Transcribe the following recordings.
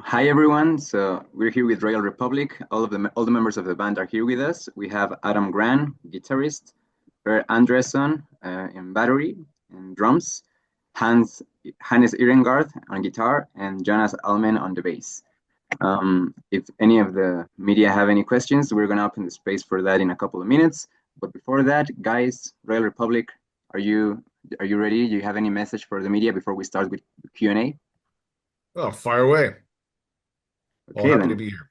Hi everyone. So we're here with Royal Republic. All the members of the band are here with us. We have Adam Gran, guitarist, Per Andresson in battery and drums, Hannes Irengard on guitar, and Jonas Almen on the bass. If any of the media have any questions, we're gonna open the space for that in a couple of minutes. But before that, guys, Royal Republic, are you ready? Do you have any message for the media before we start with Q&A? Oh, fire away. All Okay, happy to then. be here.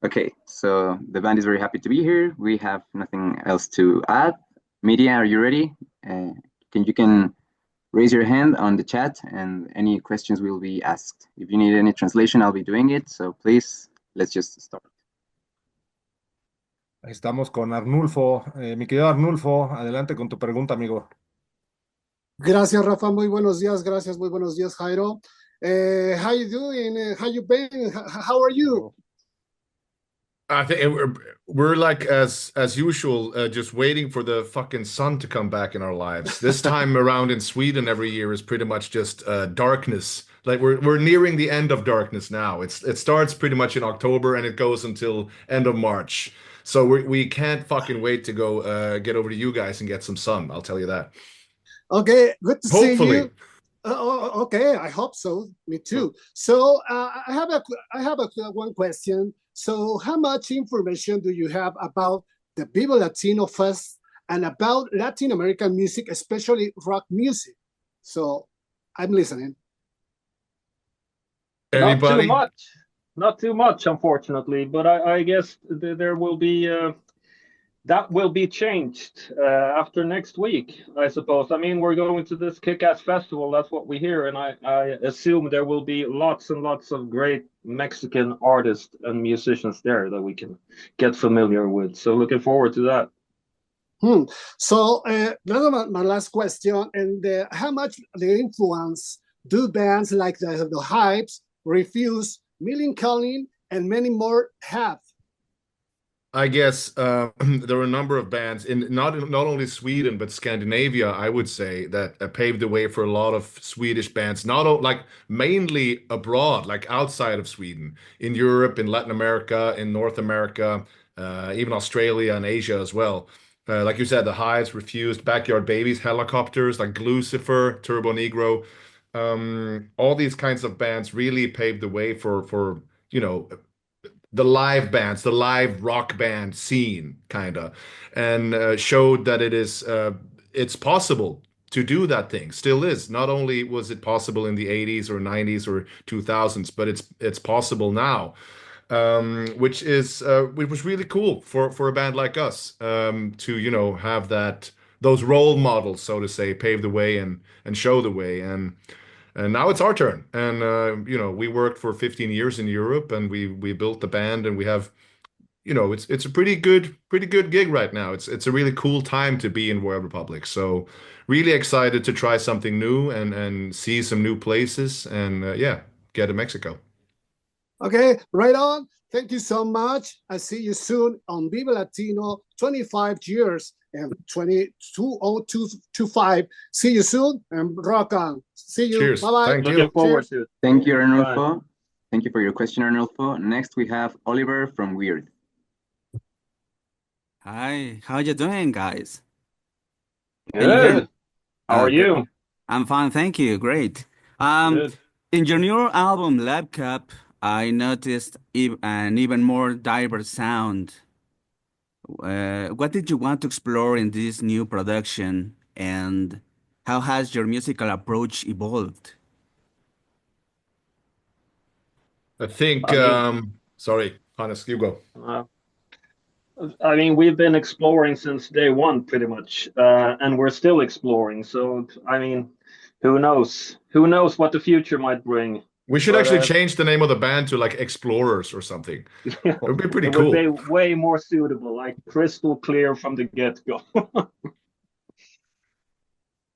Okay, so the band is very happy to be here. We have nothing else to add. Media, are you ready? You can raise your hand on the chat, and any questions will be asked. If you need any translation, I'll be doing it. So please, let's just start. Ahí estamos con Arnulfo. Mi querido Arnulfo, adelante con tu pregunta, amigo. Gracias, Rafa. Muy buenos días. Gracias. Muy buenos días, Jairo. How you doing? How you been? How are you? I think we're like as usual, just waiting for the fucking sun to come back in our lives. This time around in Sweden, every year is pretty much just darkness. Like we're nearing the end of darkness now. It starts pretty much in October and it goes until end of March. So we can't fucking wait to go get over to you guys and get some sun. I'll tell you that. Okay, good to see Hopefully. you. Okay, I hope so. Me too. So I have one question. So how much information do you have about the Vive Latino Fest and about Latin American music, especially rock music? So I'm listening. Anybody? Not too much, unfortunately. But I guess there will be that will be changed after next week, I suppose. I mean, we're going to this kick-ass festival. That's what we hear, and I assume there will be lots and lots of great Mexican artists and musicians there that we can get familiar with. So looking forward to that. So that's my last question. And how much the influence do bands like the Hypes, Refuse, Millencolin, and many more have? I guess there are a number of bands in not only Sweden but Scandinavia. I would say that paved the way for a lot of Swedish bands, like mainly abroad, like outside of Sweden, in Europe, in Latin America, in North America, even Australia and Asia as well. Like you said, the Hives, Refused, Backyard Babies, Helicopters, like Lucifer, Turbo Negro, all these kinds of bands really paved the way for you know the live bands, the live rock band scene, kind of, and showed that it's possible to do that thing. Still is. Not only was it possible in the 80s or 90s or 2000s, but it's possible now, which was really cool for a band like us, to have those role models, so to say, pave the way and show the way. And now it's our turn. And we worked for 15 years in Europe, and we built the band, and we have, it's a pretty good gig right now. It's a really cool time to be in Royal Republic. So really excited to try something new and see some new places and get to Mexico. Okay, right on. Thank you so much. I see you soon on Vive Latino 25 years and 2025. See you soon and rock on. See you. Cheers. Bye-bye. Thank you. Looking forward to it. Thank you, Arnulfo. Thank you for your question, Arnulfo. Next, we have Oliver from Weird. Hi, how you doing, guys? Can you hear Good. me? How are you? I'm fine, thank you. Great. Good. In your new album, Lab Cup, I noticed an even more diverse sound. What did you want to explore in this new production, and how has your musical approach evolved? I think, sorry, Hannes, you go. I mean, we've been exploring since day one, pretty much, and we're still exploring. So, I mean, who knows? Who knows what the future might bring? We should But, actually change the name of the band to like Explorers or something. It would be pretty It cool. would be way more suitable, like crystal clear from the get-go.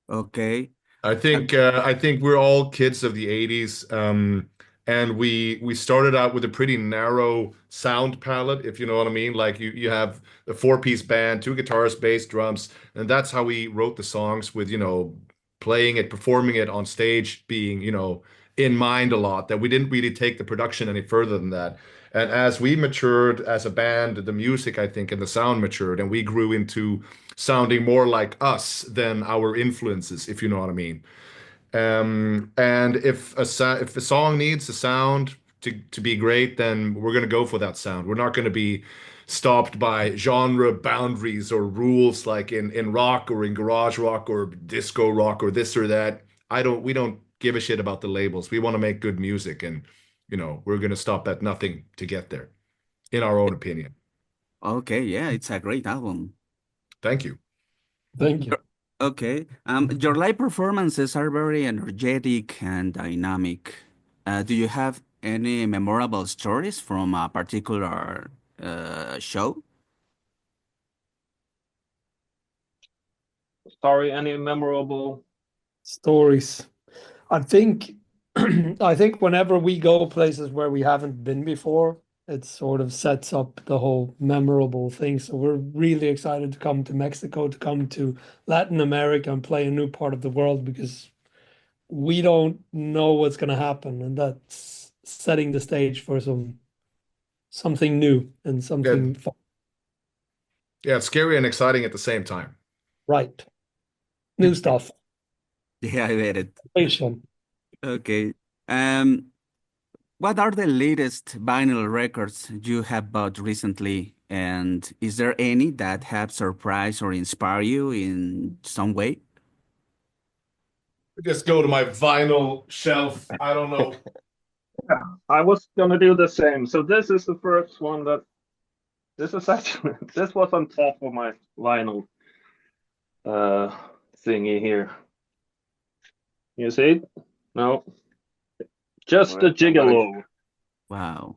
Okay. I think we're all kids of the 80s, and we started out with a pretty narrow sound palette, if you know what I mean. Like you have a four-piece band, two guitars, bass, drums, and that's how we wrote the songs, with playing it, performing it on stage being in mind a lot, that we didn't really take the production any further than that. And as we matured as a band, the music, I think, and the sound matured, and we grew into sounding more like us than our influences, if you know what I mean. And if a song needs a sound to be great, then we're going to go for that sound. We're not going to be stopped by genre boundaries or rules like in rock or in garage rock or disco rock or this or that. We don't give a shit about the labels. We want to make good music, and we're going to stop at nothing to get there, in our own opinion. Okay, yeah, it's a great album. Thank you. Thank you. Okay, your live performances are very energetic and dynamic. Do you have any memorable stories from a particular show? Sorry, any memorable stories? I think I think whenever we go places where we haven't been before, it sort of sets up the whole memorable thing. So we're really excited to come to Mexico, to come to Latin America and play a new part of the world, because we don't know what's going to happen, and that's setting the stage for something new and something fun. Yeah, it's scary and exciting at the same time. Right. New stuff. Yeah, I get it. Innovation. Okay. What are the latest vinyl records you have bought recently? And is there any that have surprised or inspired you in some way? Just go to my vinyl shelf. I don't know. I was gonna do the same. So this is the first one that this was on top of my vinyl thingy here. You see it? No. Just a Gigolo. Wow.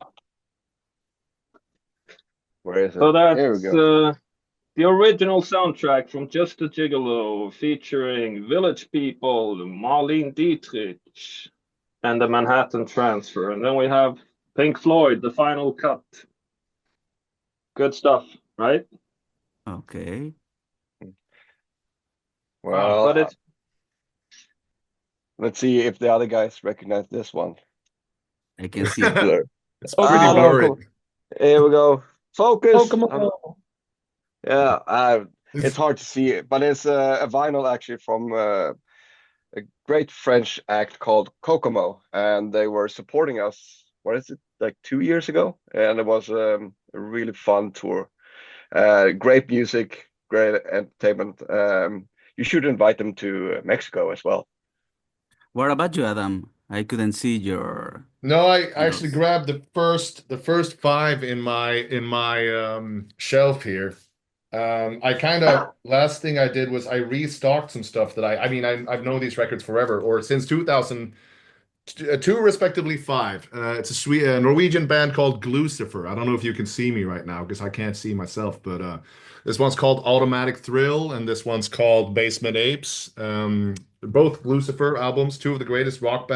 Where is it? So There we that's go. the original soundtrack from Just a Gigolo, featuring Village People, Marlene Dietrich, and the Manhattan Transfer. And then we have Pink Floyd, The Final Cut. Good stuff, right? Okay. Well, But it's let's see if the other guys recognize this one. I can see it. Blur. It's pretty Ah, blurry. Here we go. Focus. Pokemon. Yeah, it's hard to see it, but it's a vinyl actually from a great French act called Kokomo, and they were supporting us. What is it, like 2 years ago? And it was a really fun tour. Great music, great entertainment. You should invite them to Mexico as well. What about you, Adam? I couldn't see your. No, I actually grabbed the first 5 in my shelf here. Last thing I did was I restocked some stuff that I've known these records forever, or since 2002, respectively 5. It's a Norwegian band called Glucifer. I don't know if you can see me right now because I can't see myself, but this one's called Automatic Thrill and this one's called Basement Apes. Both Glucifer albums, 2 of the greatest rock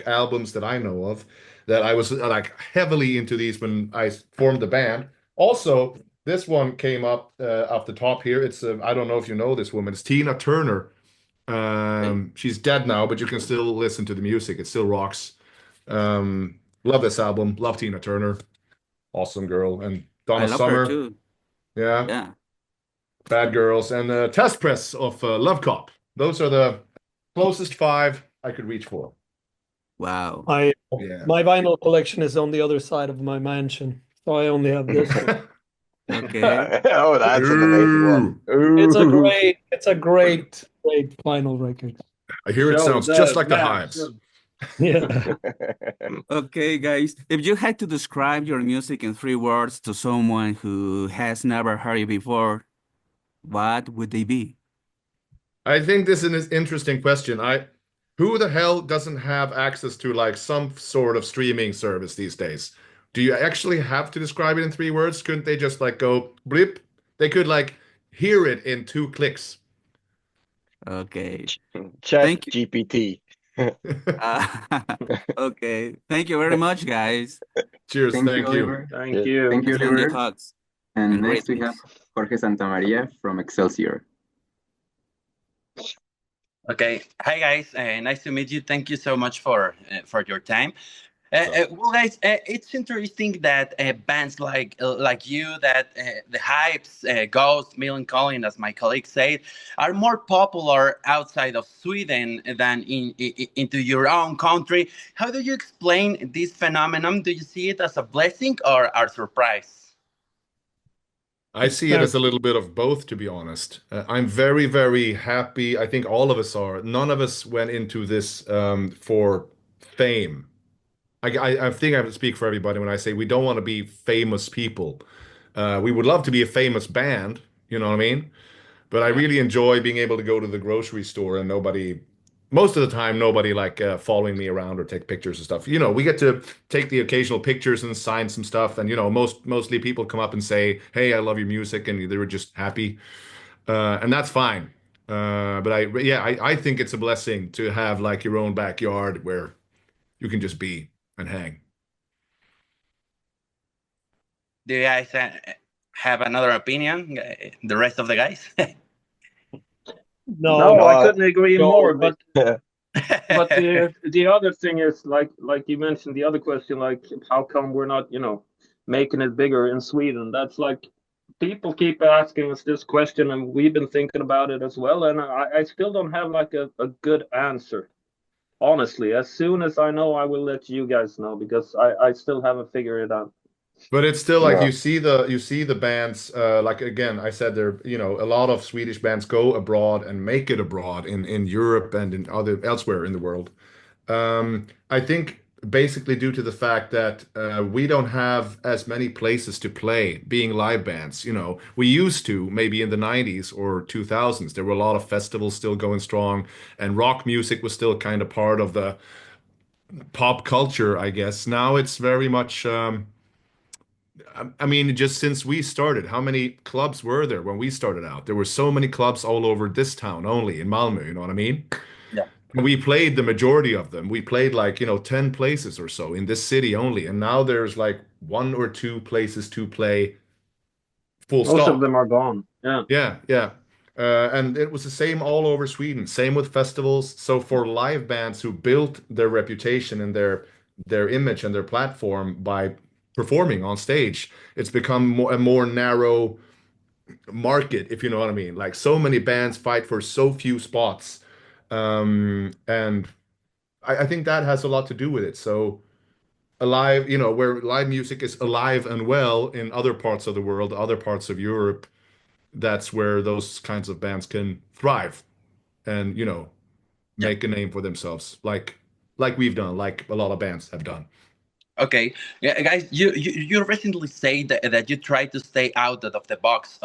albums that I know of. That I was like heavily into these when I formed the band. Also, this one came up off the top here. It's I don't know if you know this woman. It's Tina Turner. She's dead now, but you can still listen to the music. It still rocks. Love this album. Love Tina Turner. Awesome girl. And Donna I love Summer. her too. Yeah. Yeah. Bad Girls. And Test Press of Love Cop. Those are the closest 5 I could reach for. Wow. Yeah. My vinyl collection is on the other side of my mansion, so I only have this one. Okay. Oh, that's an amazing one. Ooh. It's a great vinyl record. I hear it sounds just like the Hives. Yeah. Okay, guys. If you had to describe your music in 3 words to someone who has never heard you before, what would they be? I think this is an interesting question. Who the hell doesn't have access to like some sort of streaming service these days? Do you actually have to describe it in 3 words? Couldn't they just like go blip? They could like hear it in 2 clicks. Okay. Chat Thank you. GPT. Okay. Thank you very much, guys. Cheers. Thank you. Oliver. thank Yeah. you. Thank you, Send you Oliver. hugs. And and next we have ratings. Jorge Santamaria from Excelsior. Okay. Hi, guys. Nice to meet you. Thank you so much for your time. Well, guys, it's interesting that bands like you, that the Hypes, Ghost, Millencolin, as my colleague said, are more popular outside of Sweden than into your own country. How do you explain this phenomenon? Do you see it as a blessing or a surprise? I see it as a little bit of both, to be honest. I'm very, very happy. I think all of us are. None of us went into this for fame. I think I speak for everybody when I say we don't want to be famous people. We would love to be a famous band, you know what I mean? But I really enjoy being able to go to the grocery store and most of the time, nobody like following me around or take pictures and stuff. You know, we get to take the occasional pictures and sign some stuff, and mostly people come up and say, "Hey, I love your music," and they were just happy, and that's fine. But I think it's a blessing to have like your own backyard where you can just be and hang. Do you guys have another opinion? The rest of the guys? No, I couldn't agree more. But Yeah. but the other thing is like you mentioned, the other question, like how come we're not making it bigger in Sweden? That's like people keep asking us this question, and we've been thinking about it as well, and I still don't have like a good answer. Honestly, as soon as I know, I will let you guys know, because I still haven't figured it out. But it's still like Yeah. you see the bands like again I said there a lot of Swedish bands go abroad and make it abroad in Europe and in elsewhere in the world. I think basically due to the fact that we don't have as many places to play being live bands. We used to maybe in the 90s or 2000s there were a lot of festivals still going strong and rock music was still kind of part of the pop culture, I guess. Now it's very much I mean, just since we started, how many clubs were there when we started out? There were so many clubs all over this town only in Malmö, you know what I mean? Yeah. And we played the majority of them. We played like, 10 places or so in this city only. And now there's like one or two places to play full Most stop. of them are gone. Yeah. Yeah, yeah. And it was the same all over Sweden, same with festivals. So for live bands who built their reputation and their image and their platform by performing on stage, it's become a more narrow market, if you know what I mean. Like so many bands fight for so few spots. And I think that has a lot to do with it. So alive, where live music is alive and well in other parts of the world, other parts of Europe, that's where those kinds of bands can thrive and make a name for themselves like we've done, like a lot of bands have done. Okay, yeah, guys, you recently said that you try to stay out of the box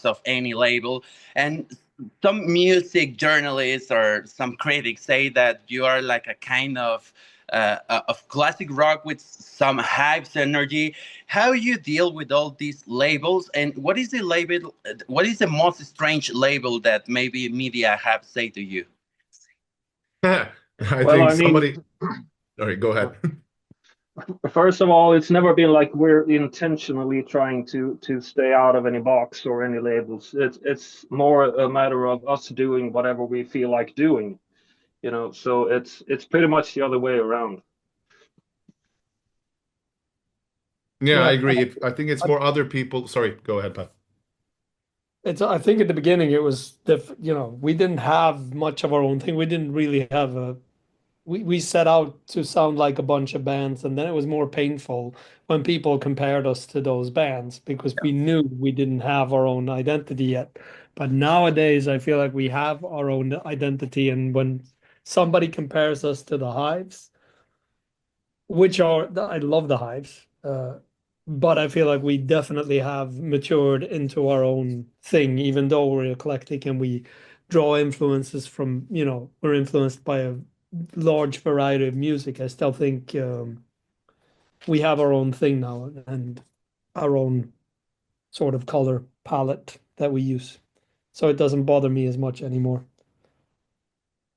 of any label, and some music journalists or some critics say that you are like a kind of classic rock with some hypes energy. How you deal with all these labels, and what is the label? What is the most strange label that maybe media have say to you? I Well, think somebody. All right, go ahead. First of all, it's never been like we're intentionally trying to stay out of any box or any labels. It's more a matter of us doing whatever we feel like doing, So it's pretty much the other way around. Yeah, I agree. I think it's more other people. Sorry, go ahead, Pat. I think at the beginning it was we didn't have much of our own thing. We didn't really have we set out to sound like a bunch of bands, and then it was more painful when people compared us to those bands because we knew we didn't have our own identity yet. But nowadays, I feel like we have our own identity, and when somebody compares us to the Hives, I love the Hives, but I feel like we definitely have matured into our own thing, even though we're eclectic and we draw influences from, we're influenced by a large variety of music. I still think we have our own thing now and our own sort of color palette that we use. So it doesn't bother me as much anymore.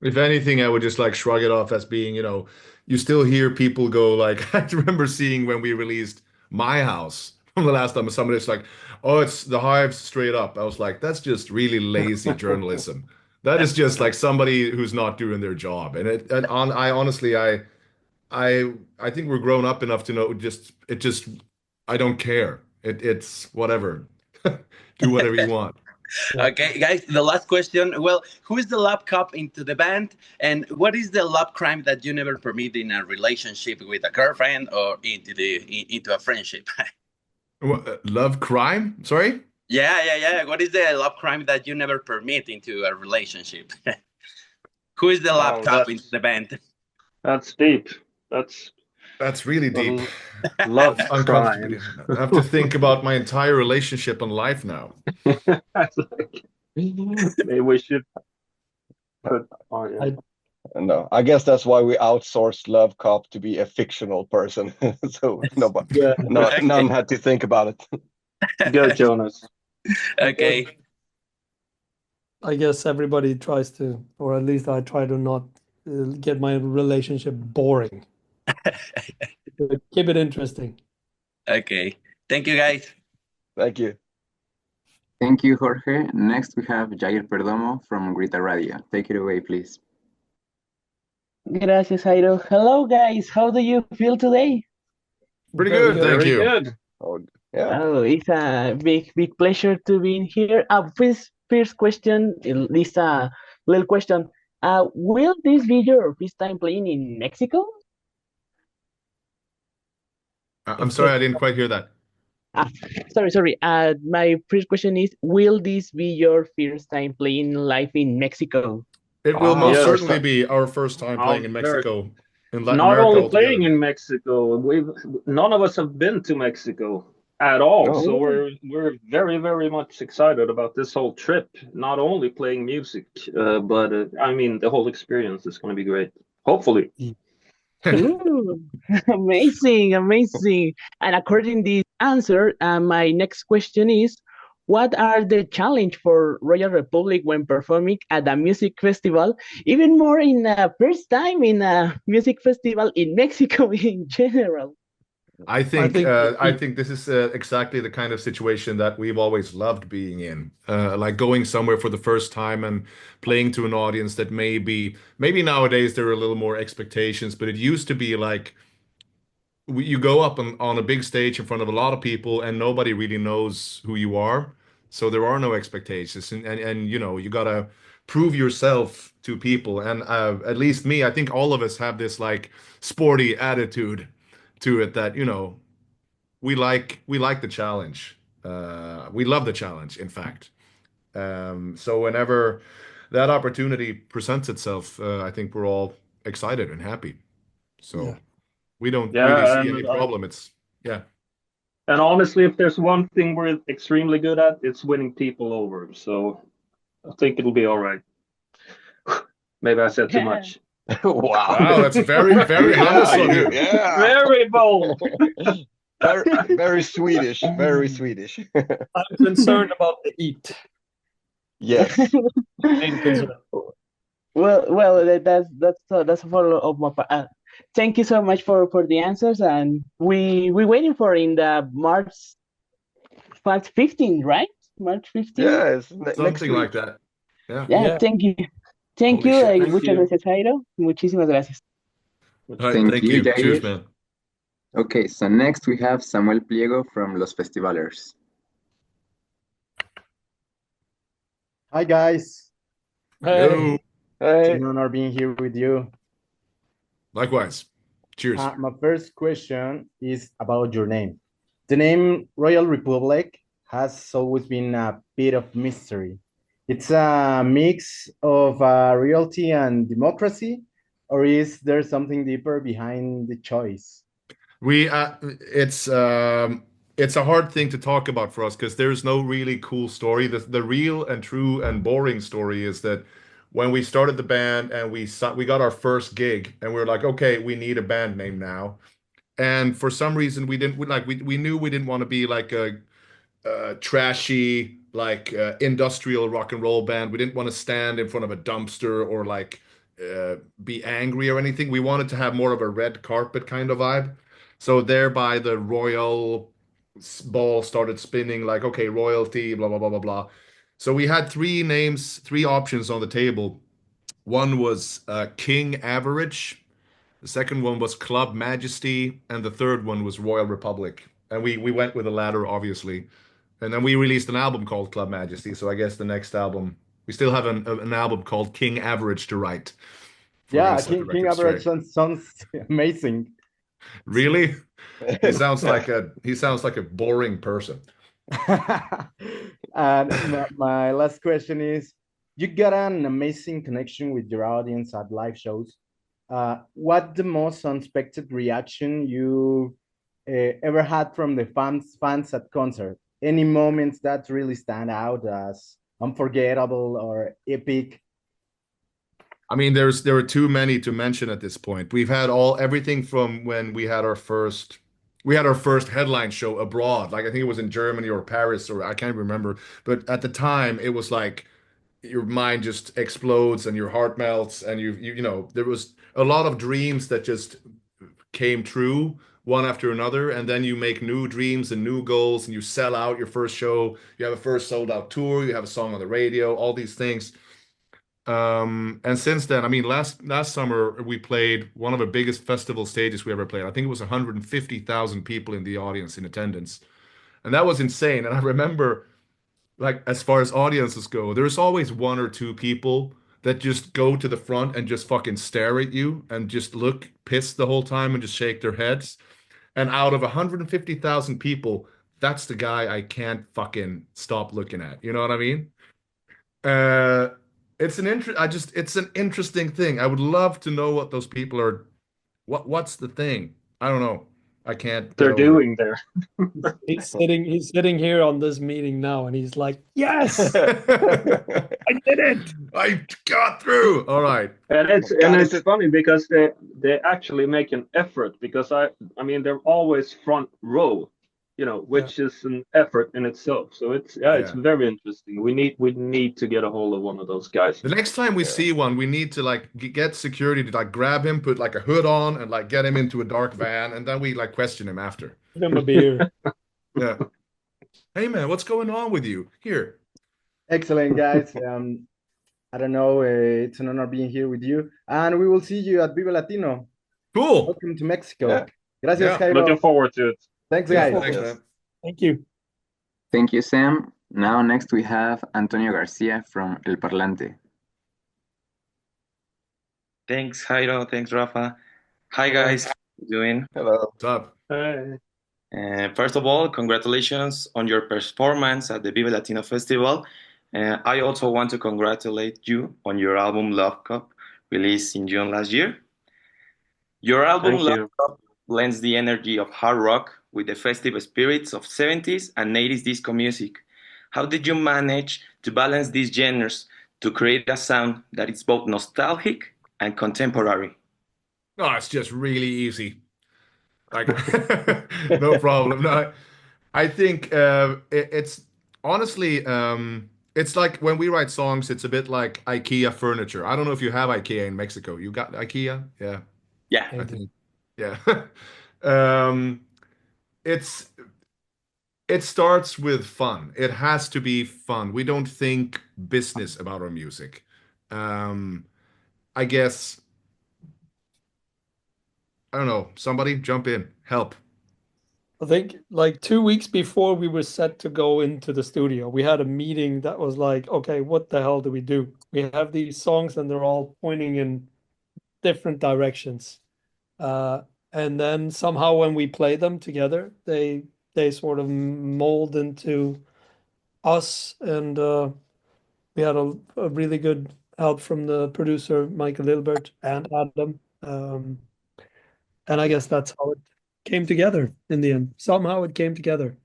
If anything, I would just like shrug it off as being, you still hear people go like, I remember seeing when we released My House from the last time, somebody's like, oh, it's the Hives straight up. I was like, that's just really lazy journalism. That is just like somebody who's not doing their job. I honestly, I think we're grown up enough to know just I don't care. It's whatever. Do whatever you want. Okay, guys, the last question. Well, who is the love cop into the band, and what is the love crime that you never permit in a relationship with a girlfriend or into a friendship? Love crime? Sorry? Yeah. What is the love crime that you never permit into a relationship? Who is the love cop into the band? That's deep. That's really deep. Love Uncomfortable. crime. I have to think about my entire relationship and life now. Maybe we should put on. No, I guess that's why we outsourced Love Cop to be a fictional person, so nobody, none had to think about it. Go, Jonas. Okay. I guess everybody tries to, or at least I try to not get my relationship boring. Keep it interesting. Okay. Thank you, guys. Thank you. Thank you, Jorge. Next, we have Jair Perdomo from Grita Radio. Take it away, please. Gracias, Jairo. Hello, guys. How do you feel today? Pretty good, thank you. Good. Oh, yeah. Oh, it's a big pleasure to be in here. First question, at least a little question. Will this be your first time playing in Mexico? I'm sorry, I didn't quite hear that. Sorry. My first question is, will this be your first time playing live in Mexico? It will most yes. certainly be our first time playing in Mexico. In Latin Not America only altogether. playing in Mexico, none of us have been to Mexico at all. No. So we're very much excited about this whole trip. Not only playing music, but I mean the whole experience is going to be great. Hopefully. Ooh, amazing. And according to this answer, my next question is, what are the challenge for Royal Republic when performing at a music festival, even more in a first time in a music festival in Mexico in general? I think this is exactly the kind of situation that we've always loved being in, like going somewhere for the first time and playing to an audience that maybe nowadays there are a little more expectations, but it used to be like you go up on a big stage in front of a lot of people and nobody really knows who you are, so there are no expectations, and you know you gotta prove yourself to people, and at least me, I think all of us have this like sporty attitude to it that we like the challenge. We love the challenge, in fact. So whenever that opportunity presents itself, I think we're all excited and happy. So we don't really see any problem. And honestly, if there's one thing we're extremely good at, it's winning people over. So I think it'll be all right. Maybe I said too much. Wow, that's very honest of you. Yeah. Very bold. Very Swedish. Very Swedish. I'm concerned about the heat. Yes. Main concern. Well, that's a follow of my part. Thank you so much for the answers, and we're waiting for in the March 15, right? March 15. Yeah, it's Something like that. Yeah. Thank you. Thank you. Muchas gracias, Jairo. Muchísimas gracias. Thank you. Jair. Cheers, man. Okay, so next we have Samuel Pliego from Los Festivalers. Hi, guys. Hey. It's an honor being here with you. Likewise. Cheers. My first question is about your name. The name Royal Republic has always been a bit of mystery. It's a mix of reality and democracy, or is there something deeper behind the choice? It's a hard thing to talk about for us because there's no really cool story. The real and true and boring story is that when we started the band and we got our first gig and we were like, okay, we need a band name now. And for some reason we knew we didn't want to be like a trashy, like industrial rock and roll band. We didn't want to stand in front of a dumpster or like be angry or anything. We wanted to have more of a red carpet kind of vibe. So thereby the royal ball started spinning like, okay, royalty, blah, blah, blah, blah, blah. So we had three names, three options on the table. One was King Average, the second one was Club Majesty, and the third one was Royal Republic. And we went with the latter, obviously. And then we released an album called Club Majesty. So I guess the next album, we still have an album called King Average to write. Yeah, King Average sounds amazing. Really? He sounds like a boring person. And my last question is, you got an amazing connection with your audience at live shows. What the most unexpected reaction you ever had from the fans at concert? Any moments that really stand out as unforgettable or epic? I mean, there were too many to mention at this point. We've had everything from when we had our first headline show abroad. Like I think it was in Germany or Paris, or I can't remember. But at the time, it was like your mind just explodes and your heart melts, and you know there was a lot of dreams that just came true one after another, and then you make new dreams and new goals, and you sell out your first show. You have a first sold out tour. You have a song on the radio. All these things. And since then, I mean, last summer we played one of the biggest festival stages we ever played. I think it was 150,000 people in the audience in attendance, and that was insane. And I remember, like, as far as audiences go, there's always one or two people that just go to the front and just fucking stare at you and just look pissed the whole time and just shake their heads. And out of 150,000 people, that's the guy I can't fucking stop looking at. You know what I mean? It's an interesting thing. I would love to know what those people are. What's the thing? I don't know. I can't. They're doing there. He's sitting here on this meeting now, and he's like, "Yes, I did it! I got through." All right. And it's funny because they actually make an effort, because I mean they're always front row, you know, which is an effort in itself. So it's very interesting. We need to get a hold of one of those guys. The next time we see one, we need to like get security to like grab him, put like a hood on, and like get him into a dark van, and then we like question him after. Give him a beer. Yeah. Hey man, what's going on with you? Here. Excellent, guys. I don't know. It's an honor being here with you, and we will see you at Vive Latino. Cool. Welcome to Mexico. Yeah. Gracias, Jairo. Looking forward to it. Thanks, guys. Thanks, man. Thank you. Thank you, Sam. Now, next we have Antonio Garcia from El Parlante. Thanks, Jairo. Thanks, Rafa. Hi, guys. How you doing? Hello. What's up? Hey. First of all, congratulations on your performance at the Vive Latino Festival. I also want to congratulate you on your album Love Cup, released in June last year. Your album Love Cup blends the energy of hard rock with the festive spirits of 70s and 80s disco music. How did you manage to balance these genres to create a sound that is both nostalgic and contemporary? Oh, it's just really easy. Like, no problem. No, I think it's honestly, it's like when we write songs, it's a bit like IKEA furniture. I don't know if you have IKEA in Mexico. You got IKEA? Yeah. Yeah. I think. Yeah. It starts with fun. It has to be fun. We don't think business about our music. I guess, I don't know, somebody jump in, help. I think like 2 weeks before we were set to go into the studio, we had a meeting that was like, okay, what the hell do we do? We have these songs and they're all pointing in different directions. And then somehow when we play them together, they sort of mold into us. And we had a really good help from the producer, Michael Lilbert, and Adam. And I guess that's how it came together in the end. Somehow it came together.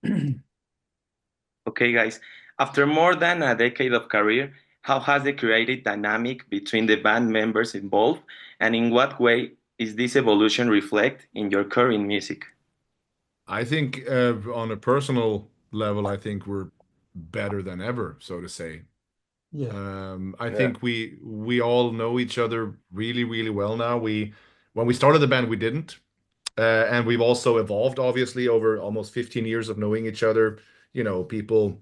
Okay, guys. After more than a decade of career, how has the creative dynamic between the band members evolved, and in what way is this evolution reflect in your current music? I think on a personal level, I think we're better than ever, so to say. Yeah. I think we all know each other really, really well now. When we started the band, we didn't. And we've also evolved, obviously, over almost 15 years of knowing each other. you know, people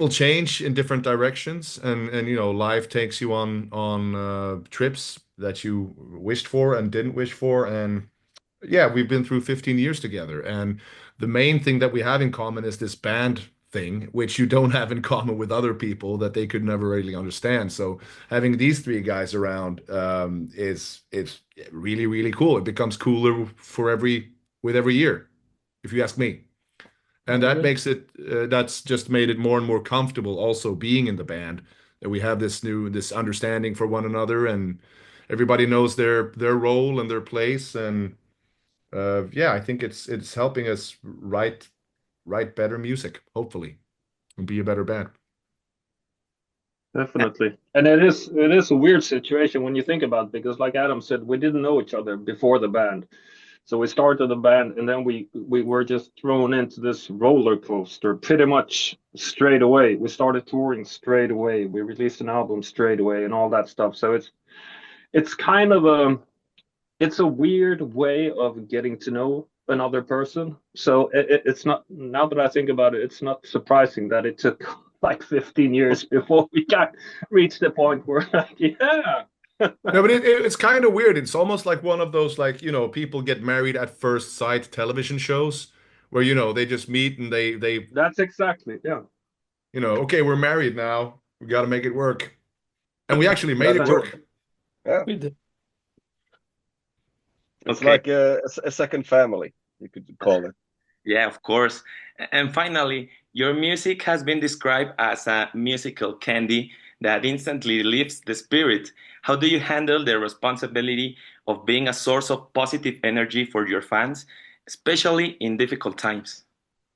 change in different directions, and you know, life takes you on trips that you wished for and didn't wish for. And yeah, we've been through 15 years together, and the main thing that we have in common is this band thing, which you don't have in common with other people that they could never really understand. So having these three guys around is it's really, really cool. It becomes cooler with every year, if you ask me. And that makes it that's just made it more and more comfortable also being in the band, that we have this understanding for one another, and everybody knows their role and their place. And yeah, I think it's helping us write better music, hopefully, and be a better band. Definitely. And it is a weird situation when you think about it, because like Adam said, we didn't know each other before the band. So we started the band, and then we were just thrown into this roller coaster pretty much straight away. We started touring straight away. We released an album straight away and all that stuff. So it's kind of it's a weird way of getting to know another person. So it's not, now that I think about it, it's not surprising that it took like 15 years before we reached the point where like, yeah. No, but it's kind of weird. It's almost like one of those, like, you know, people get married at first sight television shows where, you know, they just meet and they That's exactly, yeah. You know, okay, we're married now. We got to make it work. And we actually made it work. Yeah. We did. It's Okay. like a second family, you could call it. Yeah, of course. And finally, your music has been described as a musical candy that instantly lifts the spirit. How do you handle the responsibility of being a source of positive energy for your fans, especially in difficult times?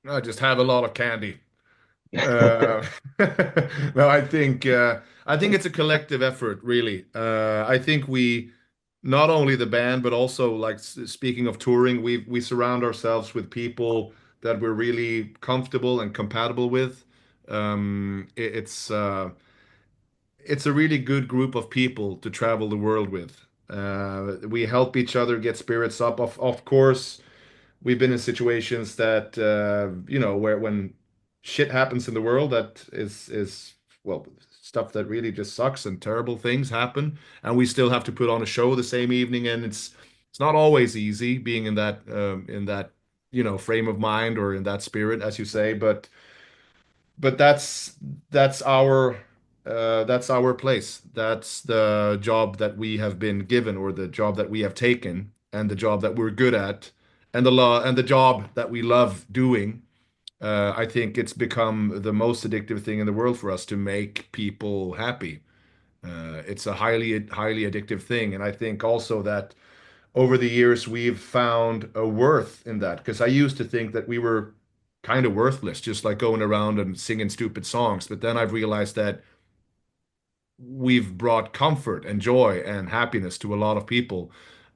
I just have a lot of candy. No, I think it's a collective effort, really. I think we, not only the band, but also, like, speaking of touring, we surround ourselves with people that we're really comfortable and compatible with. It's a really good group of people to travel the world with. We help each other get spirits up. Of course, we've been in situations that you know, where when shit happens in the world that is well, stuff that really just sucks and terrible things happen, and we still have to put on a show the same evening, and it's not always easy being in that you know, frame of mind or in that spirit, as you say, but that's our place. That's the job that we have been given, or the job that we have taken, and the job that we're good at, and the job that we love doing. I think it's become the most addictive thing in the world for us to make people happy. It's a highly addictive thing, and I think also that over the years we've found a worth in that, because I used to think that we were kind of worthless, just like going around and singing stupid songs. But then I've realized that we've brought comfort and joy and happiness to a lot of people,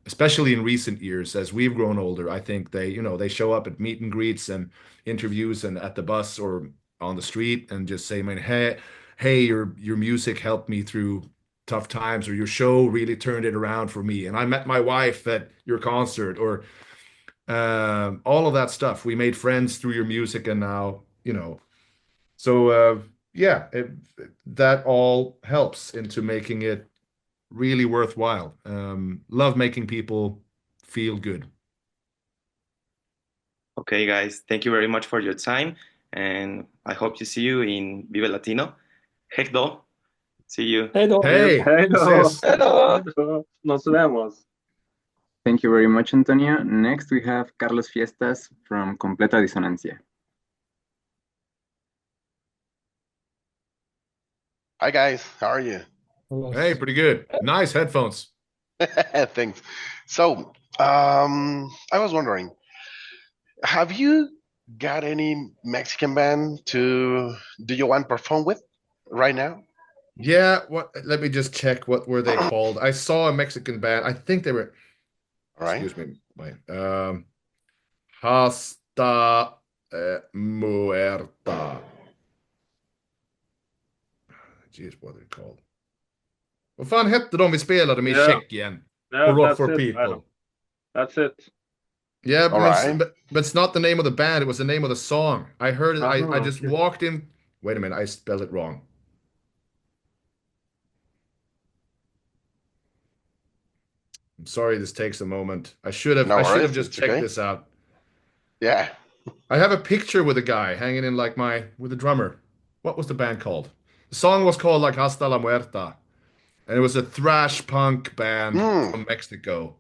especially in recent years as we've grown older. I think they, you know, they show up at meet and greets and interviews and at the bus or on the street and just say, man, hey, your music helped me through tough times, or your show really turned it around for me. And I met my wife at your concert, or all of that stuff. We made friends through your music, and now, you know, so yeah, that all helps into making it really worthwhile. Love making people feel good. Okay, guys, thank you very much for your time, and I hope to see you in Vive Latino. Heck though. See you. Hey, Dom. Hey, Hey, sis. nos vemos. Thank you very much, Antonio. Next, we have Carlos Fiestas from Completa Disonancia. Hi guys, how are you? Hey, pretty good. Nice headphones. Thanks. So, I was wondering, have you got any Mexican band do you want to perform with right now? Yeah, let me just check, what were they called? I saw a Mexican band. I think they were, All right. excuse me, Hasta Muerta. Jeez, what are they called? Vad fan hette de vi spelade med i Yeah. Tjeckien? Yeah, På Rock that's for it, People. Adam. That's it. Yeah, All right. but it's not the name of the band. It was the name of the song. I heard it. I just okay. walked in. Wait a minute, I spelled it wrong. I'm sorry, this takes a moment. I should have No have worries. just It's checked okay. this out. Yeah. I have a picture with a guy hanging in like with a drummer. What was the band called? The song was called like Hasta la Muerta, and it was a thrash punk band Hmm. from Mexico.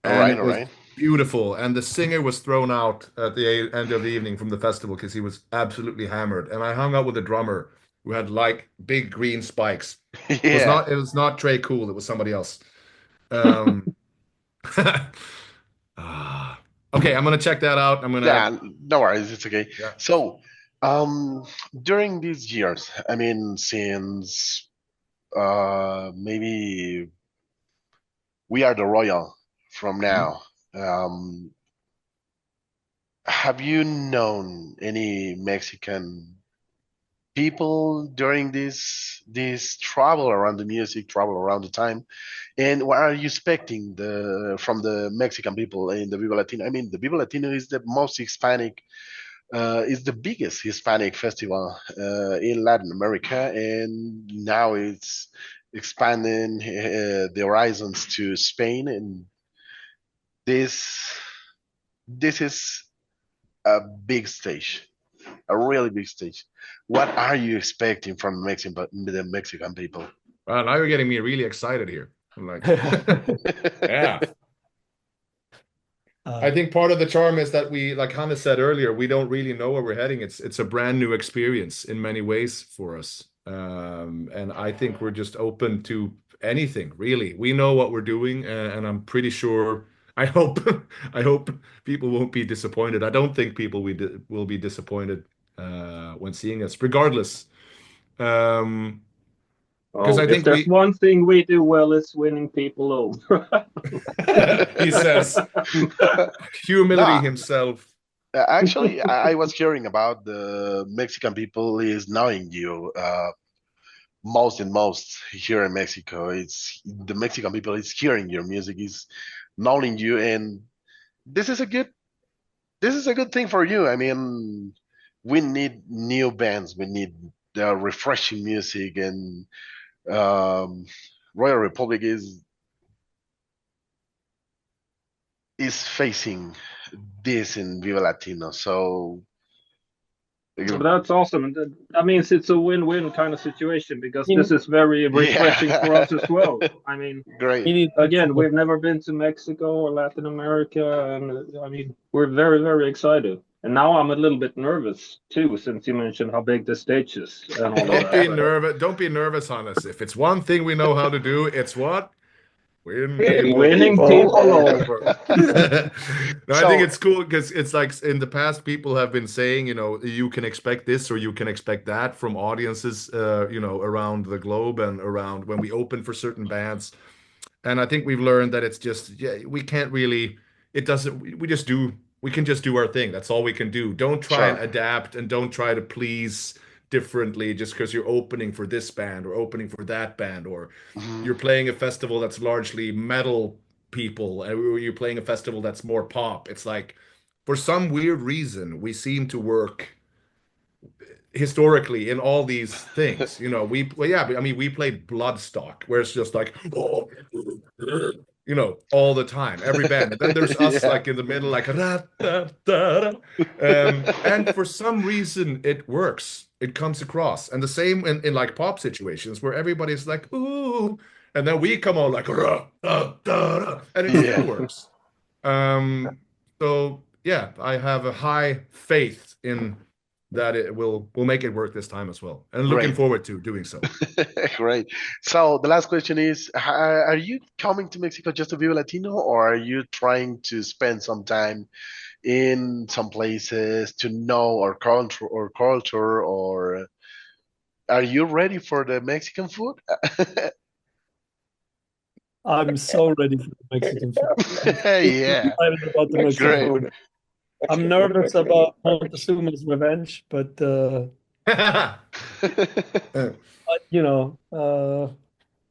All And right. it All was right. beautiful. And the singer was thrown out at the end of the evening from the festival because he was absolutely hammered. And I hung out with a drummer who had like big green spikes. Yeah. It was not Trey Cool, it was somebody else. Um, okay, I'm gonna check that out. I'm gonna Yeah. No worries. It's okay. yeah. So, during these years, I mean, since maybe we are the royal from now. Have you known any Mexican people during this travel around the music, travel around the time? And what are you expecting from the Mexican people in the Viva Latino? I mean, the Viva Latino is the most Hispanic, is the biggest Hispanic festival in Latin America, and now it's expanding the horizons to Spain, and this this is a big stage, a really big stage. What are you expecting from the Mexican people? Well, now you're getting me really excited here. I'm like, yeah. I think part of the charm is that we, like Hannes said earlier, we don't really know where we're heading. It's a brand new experience in many ways for us. And I think we're just open to anything, really. We know what we're doing, and I'm pretty sure, I hope, I hope people won't be disappointed. I don't think people will be disappointed when seeing us, regardless. Because I If think there's one thing we do well, it's winning people over. he says, humility himself. Actually, I was hearing about the Mexican people is knowing you most and most here in Mexico. It's the Mexican people is hearing your music, is knowing you, and this is a good thing for you. I mean, we need new bands, we need refreshing music, and Royal Republic is facing this in Viva Latino. So That's awesome. That means it's a win-win kind of situation, because this is very refreshing for us as well. I mean, great. Again, we've never been to Mexico or Latin America, and I mean, we're very, very excited. And now I'm a little bit nervous too, since you mentioned how big the stage is and all Don't that. be nervous. Don't be nervous on us. If it's one thing we know how to do, it's what? Winning people over. No, I think it's cool because it's like in the past, people have been saying, you can expect this or you can expect that from audiences, around the globe and around when we open for certain bands. And I think we've learned that it's just, we can't really, we can just do our thing. That's all we can do. Don't try and adapt, and don't try to please differently just because you're opening for this band or opening for that band, or you're playing a festival that's largely metal people, and you're playing a festival that's more pop. It's like, for some weird reason, we seem to work historically in all these things. We played Bloodstock, where it's just like, all the time, every band. And then there's us like in the middle, like, and for some reason it works. It comes across. And the same in like pop situations where everybody's like, ooh, and then we come on like, and it still works. So yeah, I have a high faith in that it will make it work this time as well, and looking forward to doing so. Great. So the last question is, are you coming to Mexico just to Viva Latino, or are you trying to spend some time in some places to know our culture, or are you ready for the Mexican food? I'm so ready for the Mexican food. Yeah. I'm excited about the Mexican food. I'm nervous about Montezuma's revenge, but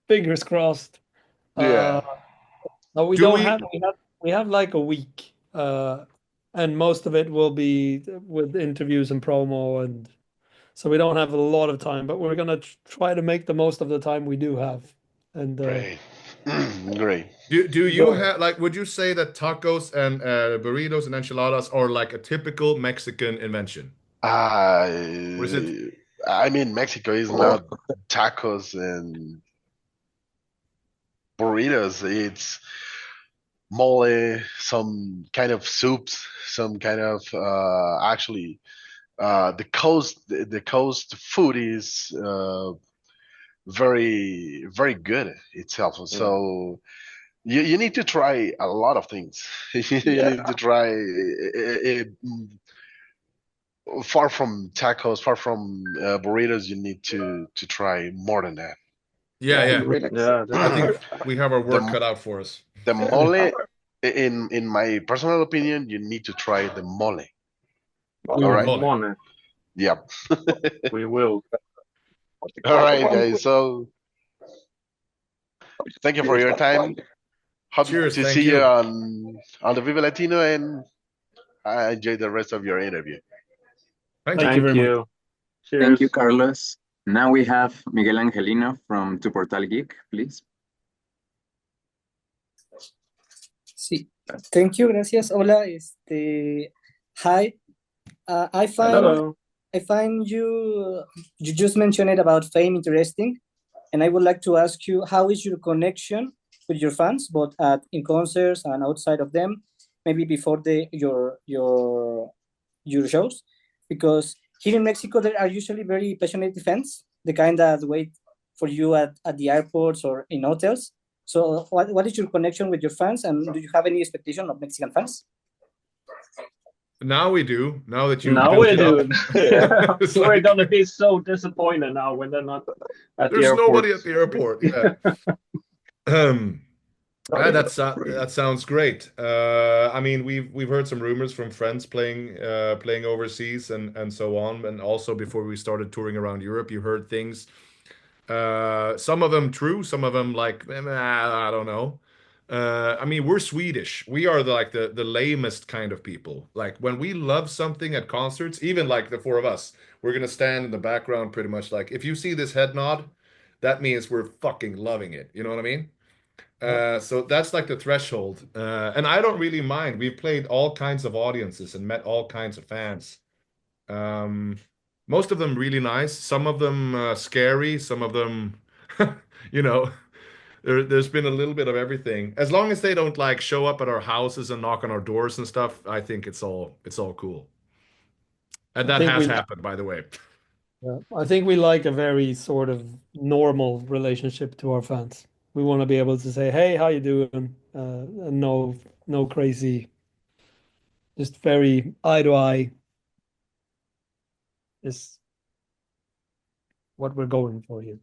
fingers crossed. Yeah. No, we have like a week and most of it will be with interviews and promo, and so we don't have a lot of time, but we're gonna try to make the most of the time we do have. And Great. Great. Do you have, like, would you say that tacos and burritos and enchiladas are like a typical Mexican invention? Or is it? I mean, Mexico is not tacos and burritos. It's mole, some kind of soups, some kind of actually the coast food is very very good itself. So you need to try a lot of things. You need to try far from tacos, far from burritos. You need to try more than that. Yeah. Yeah, I think we have our work cut out for us. The mole, in my personal opinion, you need to try the mole. All right. Mole. Yeah. We will. All right, guys. So thank you for your time. Hope Cheers, to thank see you. you on the Vive Latino, and I enjoy the rest of your interview. Thank you. Thank very much. you. Cheers. Thank you, Carlos. Now we have Miguel Angelino from Tu Portal Geek, please. Sí, thank you, gracias. Hola, hi. I find you just mentioned it about fame interesting, and I would like to ask you, how is your connection with your fans, both in concerts and outside of them, maybe before your shows? Because here in Mexico, there are usually very passionate fans, the kind that wait for you at the airports or in hotels. So what is your connection with your fans, and do you have any expectation of Mexican fans? Now we do. Now that you Now built we it do. up. It's We're like, gonna be so disappointed now when they're not at the there's airport. nobody at the airport. Yeah. That sounds great. I mean, we've heard some rumors from friends playing overseas and so on, and also before we started touring around Europe, you heard things. Some of them true, some of them like I don't know. I mean, we're Swedish. We are the lamest kind of people. Like when we love something at concerts, even like the four of us, we're gonna stand in the background pretty much. Like if you see this head nod, that means we're fucking loving it. You know what I mean? So that's like the threshold. And I don't really mind. We've played all kinds of audiences and met all kinds of fans. Most of them really nice. Some of them scary. Some of them, you know, there's been a little bit of everything. As long as they don't like show up at our houses and knock on our doors and stuff, I think it's all cool. And that has happened, by the way. Yeah, I think we like a very sort of normal relationship to our fans. We want to be able to say, "Hey, how you doing?" And no crazy, just very eye to eye is what we're going for here.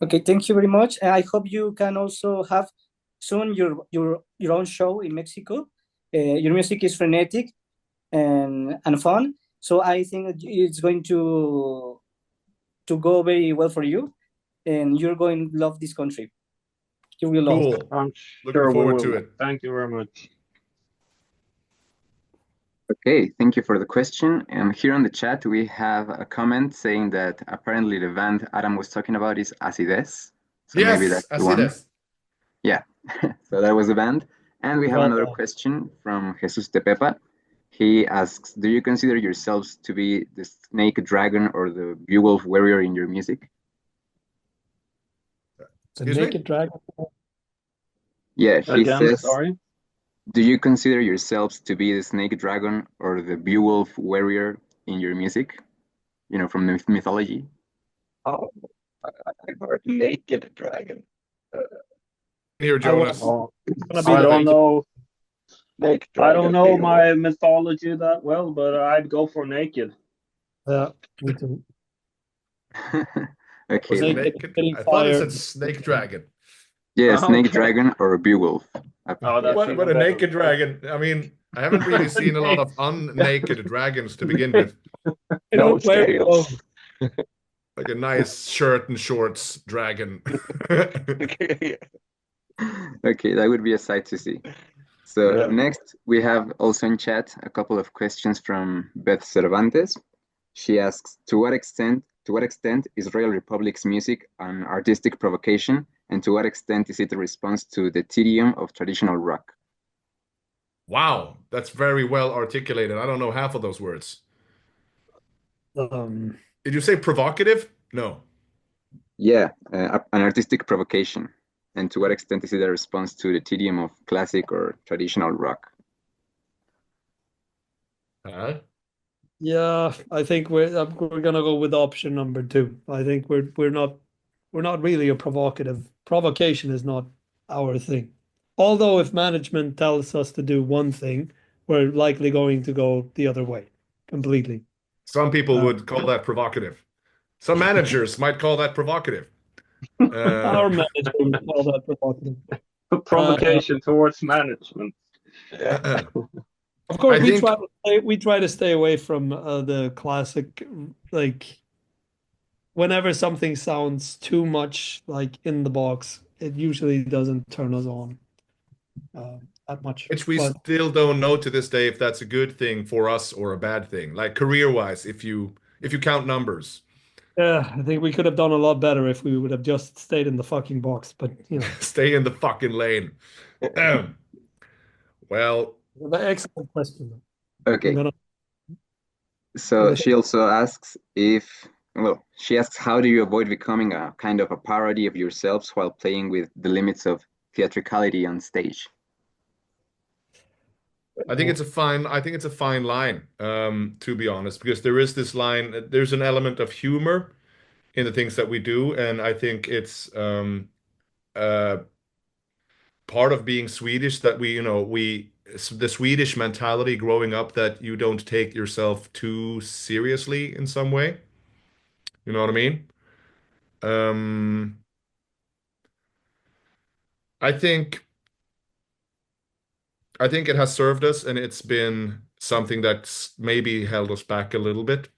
Okay, thank you very much. And I hope you can also have soon your own show in Mexico. Your music is frenetic and fun, so I think it's going to go very well for you, and you're going to love this country. You will love it. I'm Looking sure forward we to will. it. Thank you very much. Okay, thank you for the question. And here on the chat, we have a comment saying that apparently the band Adam was talking about is Acides. So maybe that's the one. Acides. Yeah, so that was the band. And we have another question from Jesus Tepepa. He asks, do you consider yourselves to be the snake dragon or the Beowulf warrior in your music? The naked dragon? Yeah, he says, sorry? do you consider yourselves to be the snake dragon or the Beowulf warrior in your music? You know, from the mythology? Oh, I heard naked dragon. Here, Jonas. I don't know. I don't know my mythology that well, but I'd go for naked. Yeah, me too. Okay. Naked. I thought it said snake dragon. Yeah, snake dragon or a Beowulf. What a naked dragon. I mean, I haven't really seen a lot of unnaked dragons to begin with. No scales. Like a nice shirt and shorts dragon. Okay, that would be a sight to see. So Yeah. next, we have also in chat a couple of questions from Beth Cervantes. She asks, to what extent is Royal Republic's music an artistic provocation, and to what extent is it a response to the tedium of traditional rock? Wow, that's very well articulated. I don't know half of those words. Um, Did you say provocative? No. Yeah, an artistic provocation. And to what extent is it a response to the tedium of classic or traditional rock? yeah, I think we're gonna go with option number 2. I think we're not really a provocative. Provocation is not our thing. Although if management tells us to do one thing, we're likely going to go the other way completely. Some people would call that provocative. Some managers might call that provocative. Our manager would call that provocative. Provocation towards management. Yeah. Of course, I think- we try to stay away from the classic, like whenever something sounds too much like in the box, it usually doesn't turn us on that much. Which we But still don't know to this day if that's a good thing for us or a bad thing. Like career-wise, if you count numbers. yeah, I think we could have done a lot better if we would have just stayed in the fucking box. But you know, Stay in the fucking lane. Well, excellent question. Okay. I'm So gonna she also asks she asks, how do you avoid becoming a kind of a parody of yourselves while playing with the limits of theatricality on stage? I think it's a fine line, to be honest, because there is this line, there's an element of humor in the things that we do, and I think it's part of being Swedish that the Swedish mentality growing up that you don't take yourself too seriously in some way. You know what I mean? I think it has served us, and it's been something that's maybe held us back a little bit.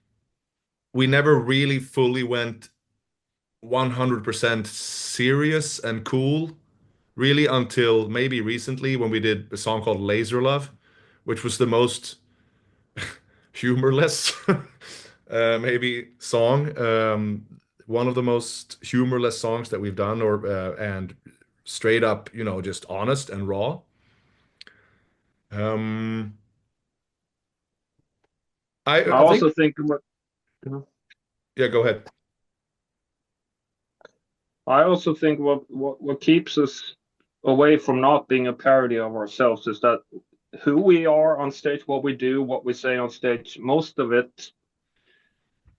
We never really fully went 100% serious and cool, really, until maybe recently when we did a song called Laser Love, which was the most humorless maybe song. One of the most humorless songs that we've done, and straight up, just honest and raw. I also think Yeah, go ahead. I also think what keeps us away from not being a parody of ourselves is that who we are on stage, what we do, what we say on stage, most of it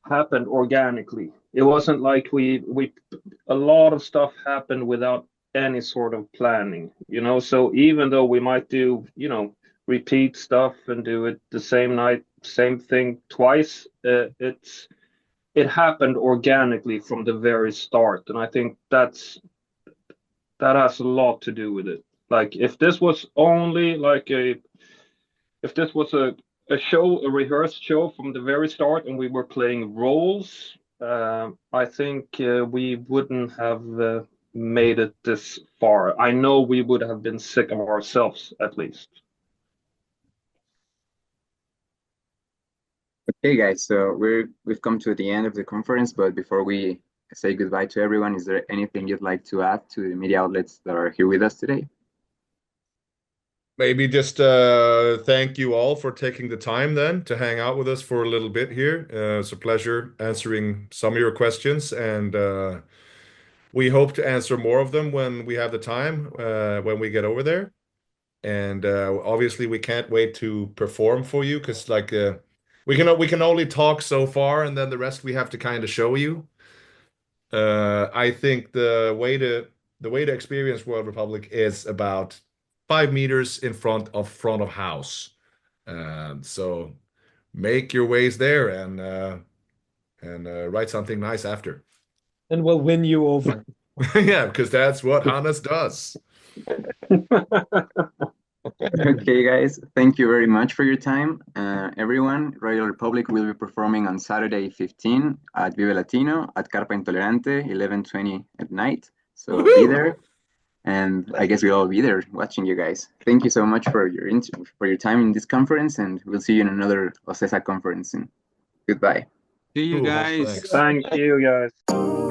happened organically. It wasn't like a lot of stuff happened without any sort of planning, So even though we might do, repeat stuff and do it the same night, same thing twice, it happened organically from the very start, and I think that has a lot to do with it. Like if this was only like a show, a rehearsed show from the very start, and we were playing roles, I think we wouldn't have made it this far. I know we would have been sick of ourselves at least. Okay, guys, so we've come to the end of the conference, but before we say goodbye to everyone, is there anything you'd like to add to the media outlets that are here with us today? Maybe just thank you all for taking the time then to hang out with us for a little bit here. It's a pleasure answering some of your questions, and we hope to answer more of them when we have the time, when we get over there. And obviously, we can't wait to perform for you, because we can only talk so far, and then the rest we have to kind of show you. I think the way to experience World Republic is about 5 meters in front of house. So make your ways there and write something nice after. And we'll win you over. Yeah, because that's what Hannes does. Okay, guys, thank you very much for your time. Everyone, Royal Republic will be performing on Saturday 15 at Vive Latino at Carpa Intolerante, 11:20 at night. So be there. And I guess we'll all be there watching you guys. Thank you so much for your time in this conference, and we'll see you in another OCESA conference soon. Goodbye. See you Cool. guys. Thanks. Thank you, guys.